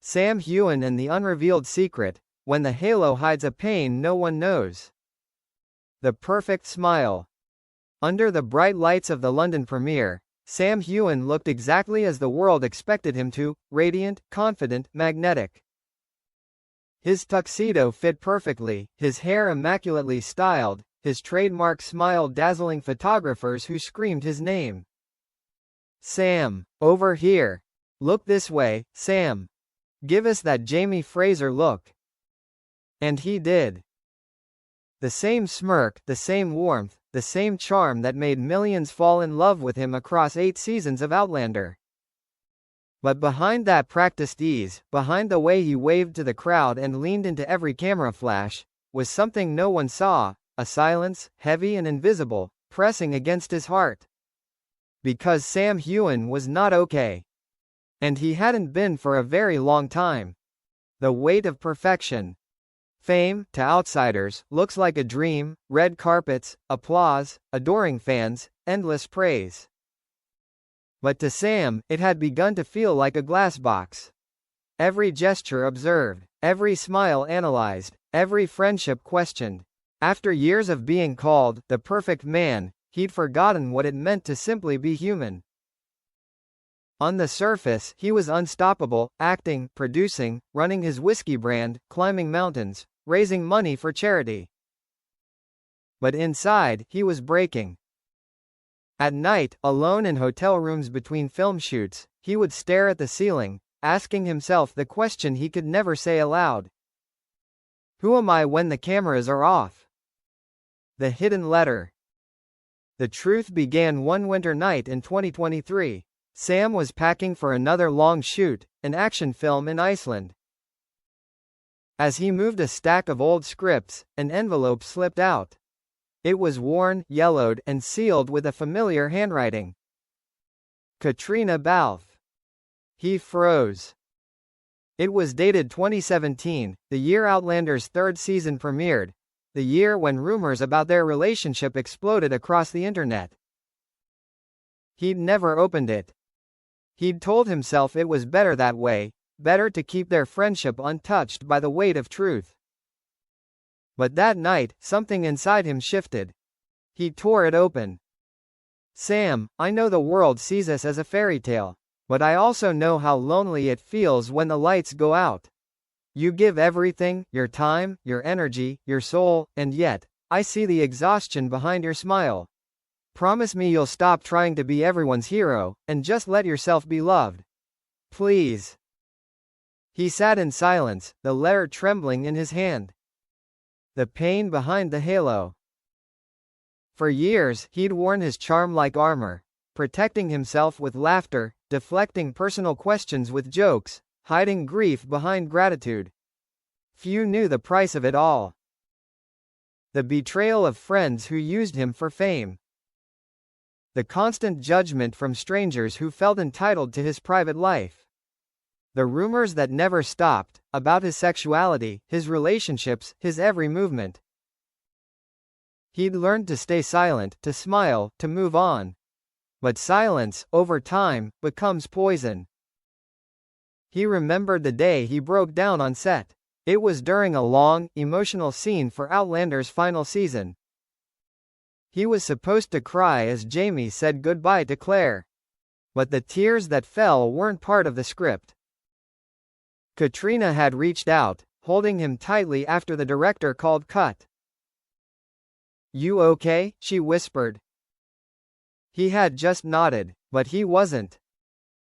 Sam Heughan and the Unrevealed Secret, when the halo hides a pain no one knows. The perfect smile. Under the bright lights of the London premiere, Sam Heughan looked exactly as the world expected him to, radiant, confident, magnetic. His tuxedo fit perfectly, his hair immaculately styled, his trademark smile dazzling photographers who screamed his name. "Sam, over here. Look this way, Sam. Give us that Jamie Fraser look." And he did. The same smirk, the same warmth, the same charm that made millions fall in love with him across 8 seasons of Outlander. But behind that practiced ease, behind the way he waved to the crowd and leaned into every camera flash, was something no one saw, a silence, heavy and invisible, pressing against his heart. Because Sam Heughan was not okay. And he hadn't been for a very long time. The weight of perfection. Fame, to outsiders, looks like a dream: red carpets, applause, adoring fans, endless praise. But to Sam, it had begun to feel like a glass box. Every gesture observed, every smile analyzed, every friendship questioned. After years of being called the perfect man, he'd forgotten what it meant to simply be human. On the surface, he was unstoppable, acting, producing, running his whiskey brand, climbing mountains, raising money for charity. But inside, he was breaking. At night, alone in hotel rooms between film shoots, he would stare at the ceiling, asking himself the question he could never say aloud. Who am I when the cameras are off? The hidden letter. The truth began one winter night in 2023. Sam was packing for another long shoot, an action film in Iceland. As he moved a stack of old scripts, an envelope slipped out. It was worn, yellowed, and sealed with a familiar handwriting. Katrina Balfe. He froze. It was dated 2017, the year Outlander's 3rd season premiered, the year when rumors about their relationship exploded across the internet. He'd never opened it. He'd told himself it was better that way, better to keep their friendship untouched by the weight of truth. But that night, something inside him shifted. He tore it open. "Sam, I know the world sees us as a fairy tale. But I also know how lonely it feels when the lights go out. You give everything, your time, your energy, your soul, and yet, I see the exhaustion behind your smile. Promise me you'll stop trying to be everyone's hero, and just let yourself be loved. Please." He sat in silence, the letter trembling in his hand. The pain behind the halo. For years, he'd worn his charm like armor, protecting himself with laughter, deflecting personal questions with jokes, hiding grief behind gratitude. Few knew the price of it all. The betrayal of friends who used him for fame. The constant judgment from strangers who felt entitled to his private life. The rumors that never stopped, about his sexuality, his relationships, his every movement. He'd learned to stay silent, to smile, to move on. But silence, over time, becomes poison. He remembered the day he broke down on set. It was during a long, emotional scene for Outlander's final season. He was supposed to cry as Jamie said goodbye to Claire. But the tears that fell weren't part of the script. Katrina had reached out, holding him tightly after the director called cut. "You okay?" she whispered. He had just nodded, but he wasn't.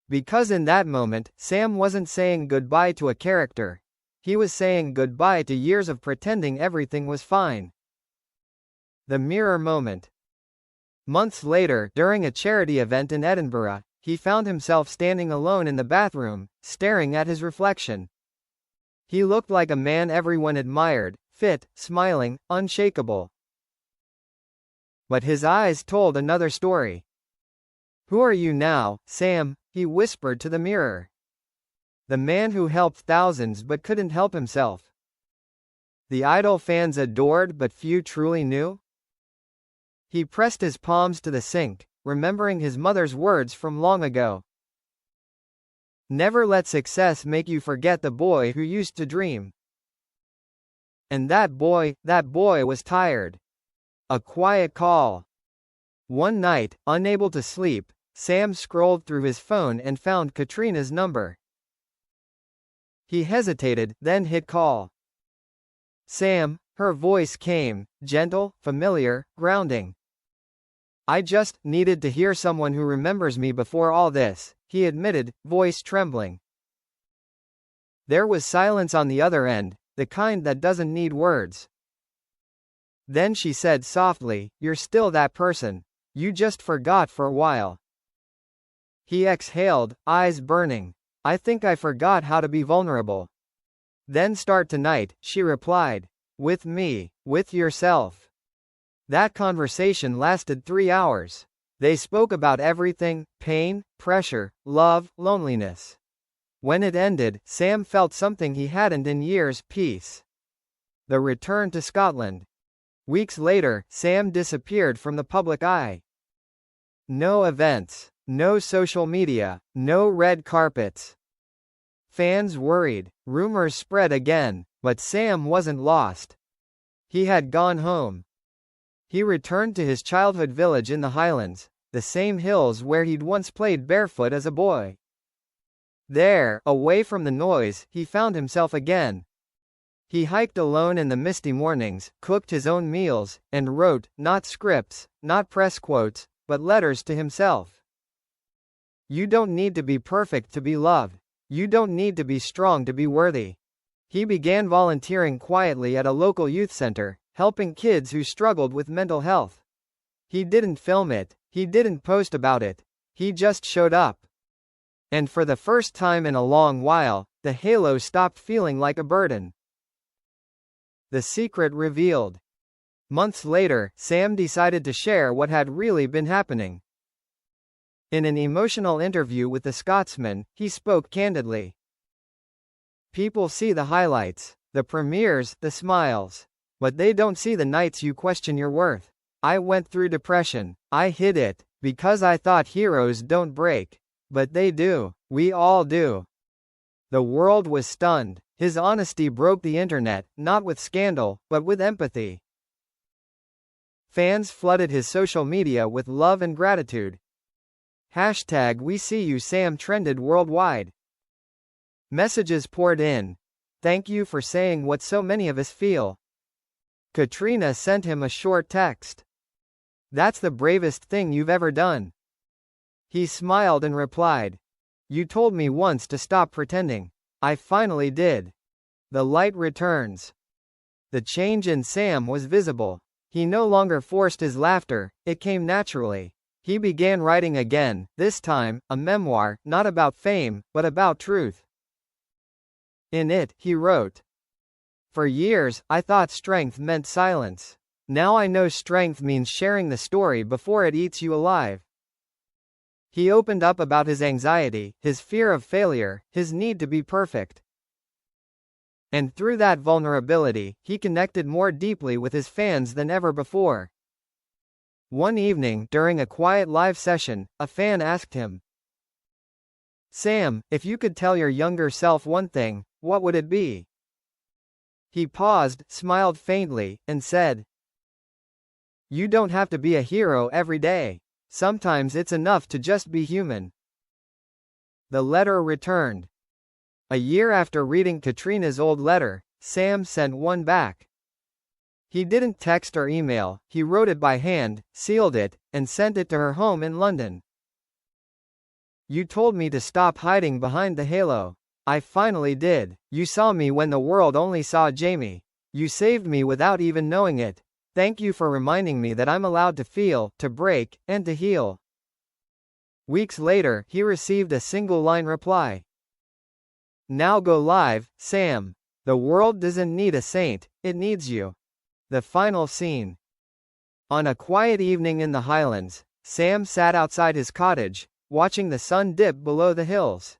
Because in that moment, Sam wasn't saying goodbye to a character. He was saying goodbye to years of pretending everything was fine. The mirror moment. Months later, during a charity event in Edinburgh, he found himself standing alone in the bathroom, staring at his reflection. He looked like a man everyone admired, fit, smiling, unshakable. But his eyes told another story. "Who are you now, Sam?" he whispered to the mirror. The man who helped thousands but couldn't help himself. The idol fans adored but few truly knew? He pressed his palms to the sink, remembering his mother's words from long ago. Never let success make you forget the boy who used to dream. And that boy was tired. A quiet call. One night, unable to sleep, Sam scrolled through his phone and found Katrina's number. He hesitated, then hit call. Sam, her voice came, gentle, familiar, grounding. I just needed to hear someone who remembers me before all this, he admitted, voice trembling. There was silence on the other end, the kind that doesn't need words. Then she said softly, "You're still that person. You just forgot for a while." He exhaled, eyes burning. "I think I forgot how to be vulnerable." "Then start tonight," she replied. "With me, with yourself." That conversation lasted 3 hours. They spoke about everything: pain, pressure, love, loneliness. When it ended, Sam felt something he hadn't in years: peace. The return to Scotland. Weeks later, Sam disappeared from the public eye. No events, no social media, no red carpets. Fans worried, rumors spread again, but Sam wasn't lost. He had gone home. He returned to his childhood village in the Highlands, the same hills where he'd once played barefoot as a boy. There, away from the noise, he found himself again. He hiked alone in the misty mornings, cooked his own meals, and wrote, not scripts, not press quotes, but letters to himself. You don't need to be perfect to be loved. You don't need to be strong to be worthy. He began volunteering quietly at a local youth center, helping kids who struggled with mental health. He didn't film it, he didn't post about it, he just showed up. And for the first time in a long while, the halo stopped feeling like a burden. The secret revealed. Months later, Sam decided to share what had really been happening. In an emotional interview with The Scotsman, he spoke candidly. People see the highlights, the premieres, the smiles. But they don't see the nights you question your worth. I went through depression. I hid it, because I thought heroes don't break. But they do. We all do. The world was stunned. His honesty broke the internet, not with scandal, but with empathy. Fans flooded his social media with love and gratitude. #WeSeeYouSam trended worldwide. Messages poured in. Thank you for saying what so many of us feel. Katrina sent him a short text. That's the bravest thing you've ever done. He smiled and replied. You told me once to stop pretending. I finally did. The light returns. The change in Sam was visible. He no longer forced his laughter, it came naturally. He began writing again, this time, a memoir, not about fame, but about truth. In it, he wrote, For years, I thought strength meant silence. Now I know strength means sharing the story before it eats you alive. He opened up about his anxiety, his fear of failure, his need to be perfect. And through that vulnerability, he connected more deeply with his fans than ever before. One evening, during a quiet live session, a fan asked him, Sam, if you could tell your younger self one thing, what would it be? He paused, smiled faintly, and said, You don't have to be a hero every day. Sometimes it's enough to just be human. The letter returned. A year after reading Katrina's old letter, Sam sent one back. He didn't text or email, he wrote it by hand, sealed it, and sent it to her home in London. You told me to stop hiding behind the halo. I finally did. You saw me when the world only saw Jamie. You saved me without even knowing it. Thank you for reminding me that I'm allowed to feel, to break, and to heal. Weeks later, he received a single-line reply. Now go live, Sam. The world doesn't need a saint, it needs you. The final scene. On a quiet evening in the Highlands, Sam sat outside his cottage, watching the sun dip below the hills.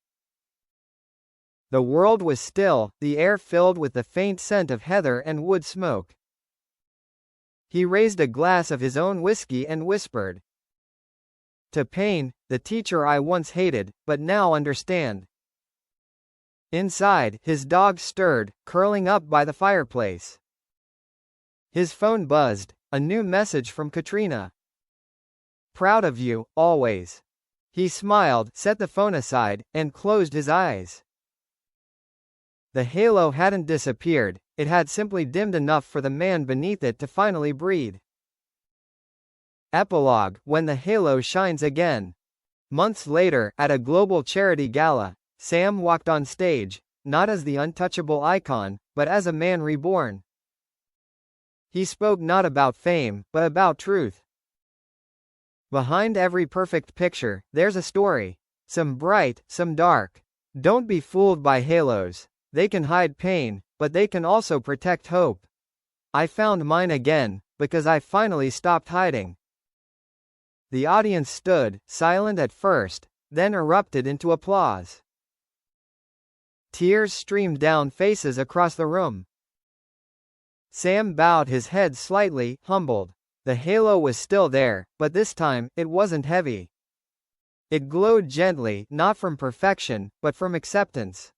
The world was still, the air filled with the faint scent of heather and wood smoke. He raised a glass of his own whiskey and whispered. To pain, the teacher I once hated, but now understand. Inside, his dog stirred, curling up by the fireplace. His phone buzzed, a new message from Katrina. "Proud of you, always." He smiled, set the phone aside, and closed his eyes. The halo hadn't disappeared, it had simply dimmed enough for the man beneath it to finally breathe. Epilogue: when the halo shines again. Months later, at a global charity gala, Sam walked on stage, not as the untouchable icon, but as a man reborn. He spoke not about fame, but about truth. Behind every perfect picture, there's a story. Some bright, some dark. Don't be fooled by halos. They can hide pain, but they can also protect hope. I found mine again, because I finally stopped hiding. The audience stood, silent at first, then erupted into applause. Tears streamed down faces across the room. Sam bowed his head slightly, humbled. The halo was still there, but this time, it wasn't heavy. It glowed gently, not from perfection, but from acceptance.